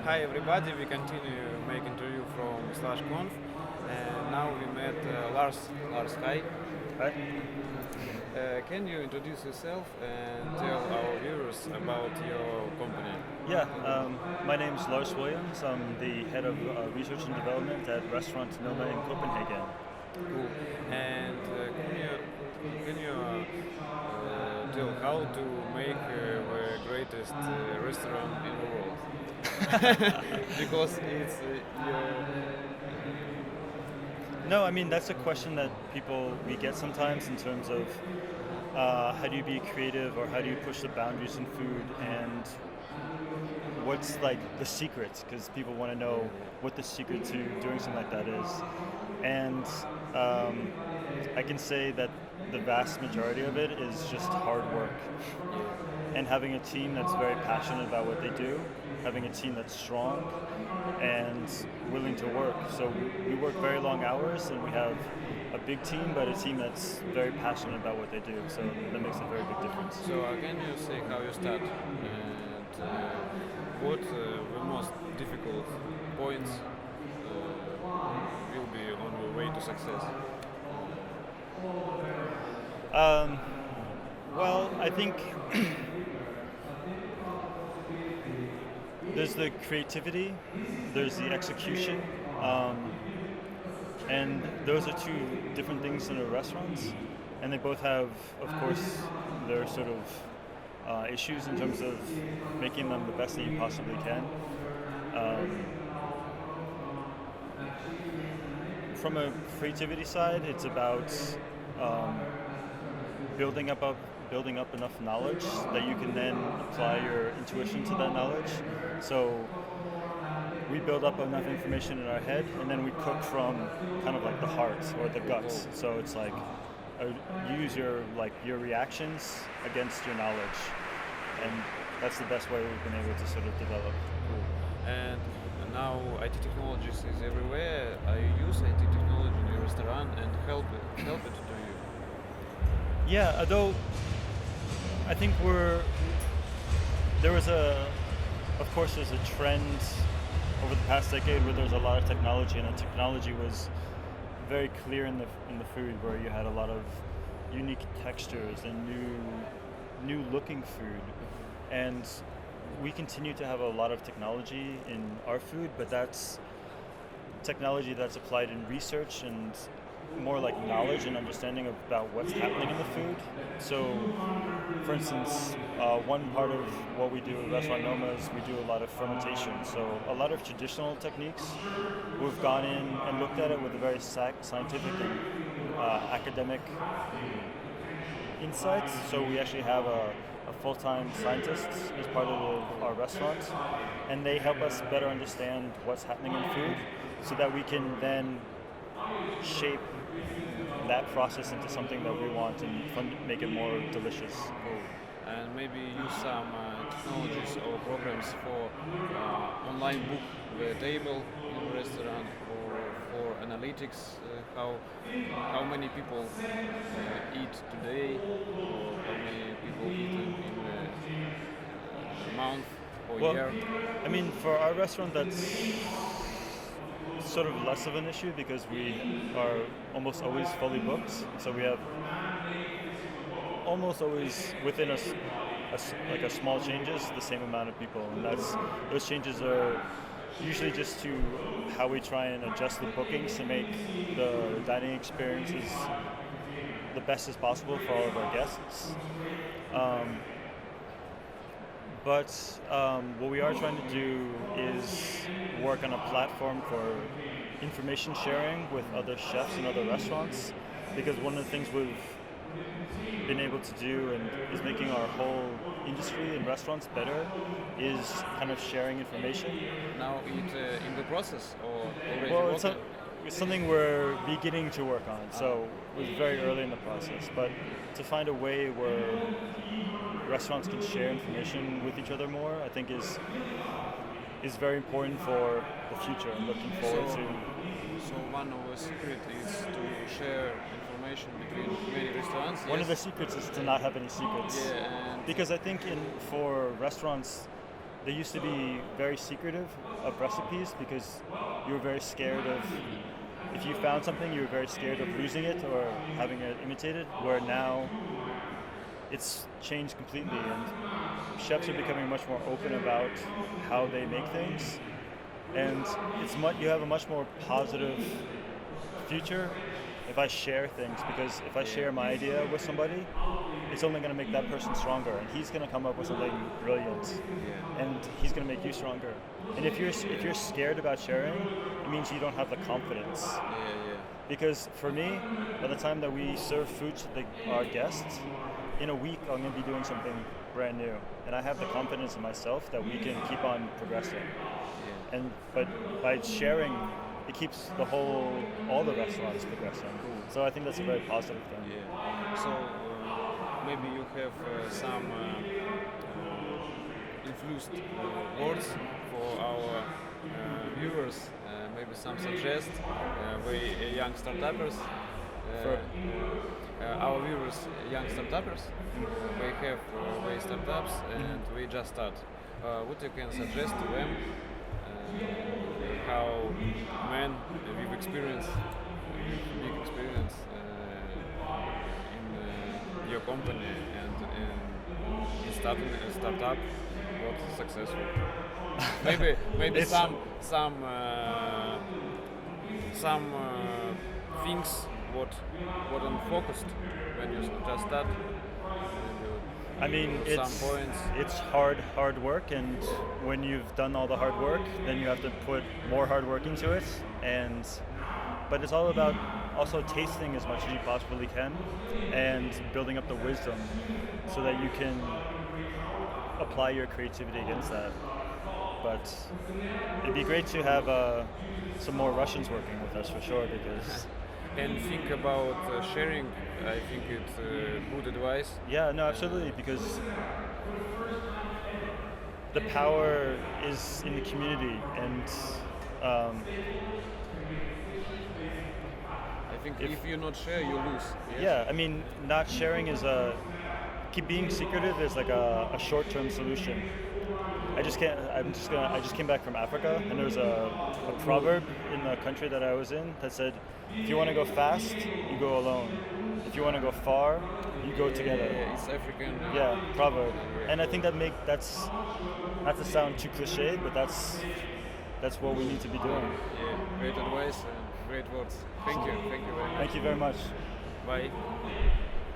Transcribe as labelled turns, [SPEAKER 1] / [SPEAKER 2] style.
[SPEAKER 1] Hi everybody, we continue make interview from /conf, and now we met Lars. Lars, hi.
[SPEAKER 2] Hi.
[SPEAKER 1] Can you introduce yourself and tell our viewers about your company?
[SPEAKER 2] Yeah, my name is Lars Williams. I'm the head of research and development at restaurant Noma in Copenhagen.
[SPEAKER 1] Cool. And can you tell how to make the greatest restaurant in the world? Because it's
[SPEAKER 2] No, I mean that's a question that we get sometimes in terms of how do you be creative or how do you push the boundaries in food and what's like the secret, because people want to know what the secret to doing something like that is. And I can say that the vast majority of it is just hard work and having a team that's very passionate about what they do, having a team that's strong and willing to work. So we work very long hours and we have a big team, but a team that's very passionate about what they do. So that makes a very big difference.
[SPEAKER 1] so can you say how you start and what the most difficult points will be on the way to success?
[SPEAKER 2] Well, I think there's the creativity, there's the execution, and those are two different things in a restaurant, and they both have, of course, their sort of issues in terms of making them the best that you possibly can. From a creativity side, it's about building up enough knowledge that you can then apply your intuition to that knowledge. So we build up enough information in our head, and then we cook from kind of like the heart or the guts. So it's like you use your reactions against your knowledge, and that's the best way we've been able to sort of develop.
[SPEAKER 1] Cool. And now IT technologies is everywhere. I use IT technology in your restaurant and help it to you.
[SPEAKER 2] Yeah, although I think there's a trend over the past decade where there's a lot of technology, and the technology was very clear in the food, where you had a lot of unique textures and new looking food. And we continue to have a lot of technology in our food, but that's technology that's applied in research and more like knowledge and understanding about what's happening in the food. So, for instance, one part of what we do at Restaurant Noma is we do a lot of fermentation. So a lot of traditional techniques, we've gone in and looked at it with a very scientific and academic insights. So we actually have a full-time scientist as part of our restaurant, and they help us better understand what's happening in food so that we can then shape that process into something that we want and make it more delicious.
[SPEAKER 1] Cool. And maybe use some technologies or programs for online book the table in the restaurant, or for analytics, how many people eat today, or how many people eat in a month or year.
[SPEAKER 2] I mean, for our restaurant, that's sort of less of an issue because we are almost always fully booked. So we have almost always within a small changes the same amount of people, and those changes are usually just to how we try and adjust the bookings to make the dining experiences the best as possible for all of our guests. But what we are trying to do is work on a platform for information sharing with other chefs and other restaurants, because one of the things we've been able to do and is making our whole industry in restaurants better is kind of sharing information.
[SPEAKER 1] Now it's in the process or already
[SPEAKER 2] Well,
[SPEAKER 1] working?
[SPEAKER 2] it's something we're beginning to work on, so we're very early in the process. But to find a way where restaurants can share information with each other more, I think is very important for the future. I'm looking forward to.
[SPEAKER 1] So one of the secrets is to share information between many restaurants.
[SPEAKER 2] One of the secrets is to not have any secrets.
[SPEAKER 1] Yeah, and
[SPEAKER 2] Because I think for restaurants, they used to be very secretive of recipes because you were very scared of, if you found something, you were very scared of losing it or having it imitated, where now it's changed completely, and chefs are becoming much more open about how they make things, and you have a much more positive future if I share things, because if I share my idea with somebody, it's only going to make that person stronger, and he's going to come up with something brilliant, and he's going to make you stronger. And if you're scared about sharing, it means you don't have the confidence. Because for me, by the time that we serve food to our guests, in a week I'm going to be doing something brand new, and I have the confidence in myself that we can keep on progressing. But by sharing, it keeps all the restaurants progressing. So I think that's a very positive thing.
[SPEAKER 1] So maybe you have some influenced words for our viewers. Maybe some suggest we young startups. Our viewers, young startups, we have startups and we just start. What you can suggest to them? How men with experience, big experience in your company and in startup, what successful? maybe some things what I'm focused when you just start.
[SPEAKER 2] I mean, it's hard work, and when you've done all the hard work, then you have to put more hard work into it. But it's all about also tasting as much as you possibly can, and building up the wisdom so that you can apply your creativity against that. But it'd be great to have some more Russians working with us for sure, because.
[SPEAKER 1] And think about sharing. I think it's good advice.
[SPEAKER 2] Yeah, no, absolutely, because the power is in the community, and
[SPEAKER 1] I think if you not share, you lose. Yes?
[SPEAKER 2] Yeah, I mean, not sharing is being secretive is like a short-term solution. I just came back from Africa, and there was a proverb in the country that I was in that said, if you want to go fast, you go alone. If you want to go far, you go together.
[SPEAKER 1] Yeah, it's African.
[SPEAKER 2] Yeah, proverb. And I think that's not to sound too cliched, but that's what we need to be doing.
[SPEAKER 1] Yeah, great advice and great words. Thank you very much.
[SPEAKER 2] Thank you very much.
[SPEAKER 1] Bye.